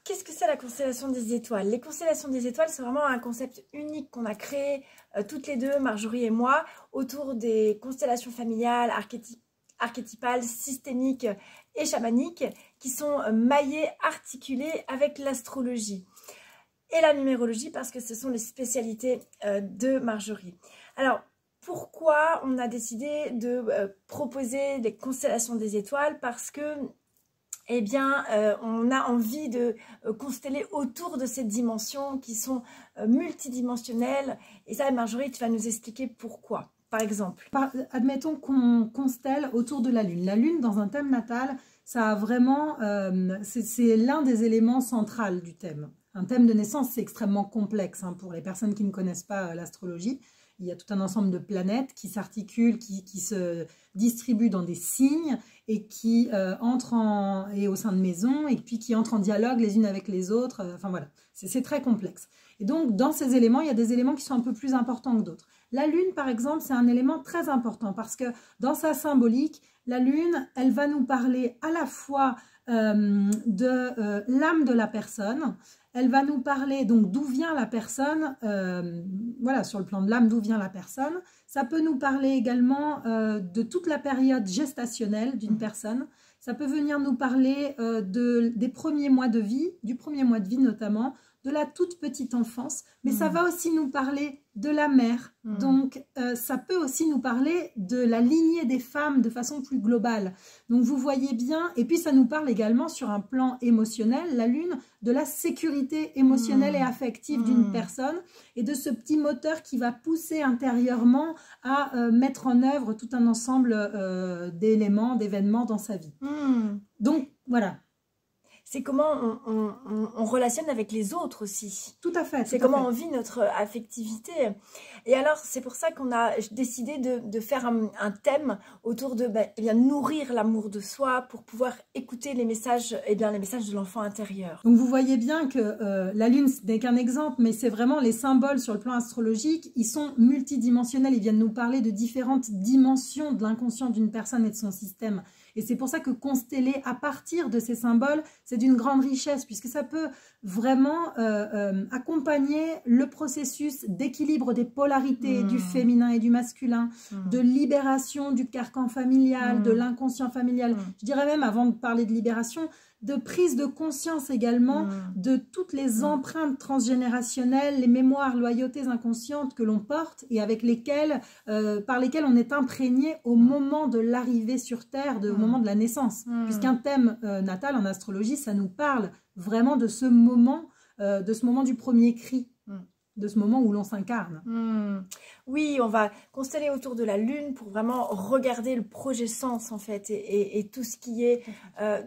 qu'est-ce que c'est la constellation des étoiles? Les constellations des étoiles, c'est vraiment un concept unique qu'on a créé toutes les deux, Marjorie et moi, autour des constellations familiales, archétypales, systémiques et chamaniques, qui sont maillées, articulées avec l'astrologie et la numérologie, parce que ce sont les spécialités de Marjorie. Alors, pourquoi on a décidé de proposer des constellations des étoiles? Parce que eh bien, on a envie de consteller autour de ces dimensions qui sont multidimensionnelles. Et ça, Marjorie, tu vas nous expliquer pourquoi, par exemple. Admettons qu'on constelle autour de la Lune. La Lune, dans un thème natal, ça a vraiment, c'est l'un des éléments centraux du thème. Un thème de naissance, c'est extrêmement complexe hein, pour les personnes qui ne connaissent pas l'astrologie. Il y a tout un ensemble de planètes qui s'articulent, qui se distribuent dans des signes et qui entrent au sein de maisons et puis qui entrent en dialogue les unes avec les autres. Enfin voilà, c'est très complexe. Et donc, dans ces éléments, il y a des éléments qui sont un peu plus importants que d'autres. La Lune, par exemple, c'est un élément très important parce que dans sa symbolique, la Lune, elle va nous parler à la fois de l'âme de la personne. Elle va nous parler donc d'où vient la personne, voilà, sur le plan de l'âme, d'où vient la personne. Ça peut nous parler également de toute la période gestationnelle d'une personne. Ça peut venir nous parler des premiers mois de vie, du premier mois de vie notamment, de la toute petite enfance, mais ça va aussi nous parler de la mère. Donc, ça peut aussi nous parler de la lignée des femmes de façon plus globale. Donc, vous voyez bien, et puis ça nous parle également sur un plan émotionnel, la Lune, de la sécurité émotionnelle et affective d'une personne et de ce petit moteur qui va pousser intérieurement à mettre en œuvre tout un ensemble d'éléments, d'événements dans sa vie. Donc, voilà. C'est comment on relationne avec les autres aussi. Tout à fait. C'est comment on vit notre affectivité. Et alors, c'est pour ça qu'on a décidé de faire un thème autour de eh bien, nourrir l'amour de soi pour pouvoir écouter les messages, les messages de l'enfant intérieur. Donc, vous voyez bien que la Lune, ce n'est qu'un exemple, mais c'est vraiment les symboles sur le plan astrologique. Ils sont multidimensionnels. Ils viennent nous parler de différentes dimensions de l'inconscient d'une personne et de son système. Et c'est pour ça que consteller à partir de ces symboles, c'est d'une grande richesse, puisque ça peut vraiment accompagner le processus d'équilibre des polarités du féminin et du masculin, de libération du carcan familial, de l'inconscient familial. Je dirais même, avant de parler de libération, de prise de conscience également de toutes les empreintes transgénérationnelles, les mémoires, loyautés inconscientes que l'on porte et avec lesquelles, par lesquelles on est imprégné au moment de l'arrivée sur Terre, au moment de la naissance. Puisqu'un thème natal en astrologie, ça nous parle vraiment de ce moment du premier cri. De ce moment où l'on s'incarne. Oui, on va consteller autour de la Lune pour vraiment regarder le projet sens en fait et tout ce qui est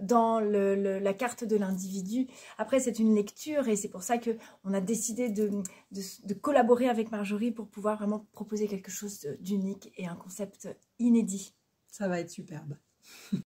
dans la carte de l'individu. Après, c'est une lecture et c'est pour ça qu'on a décidé de collaborer avec Marjorie pour pouvoir vraiment proposer quelque chose d'unique et un concept inédit. Ça va être superbe.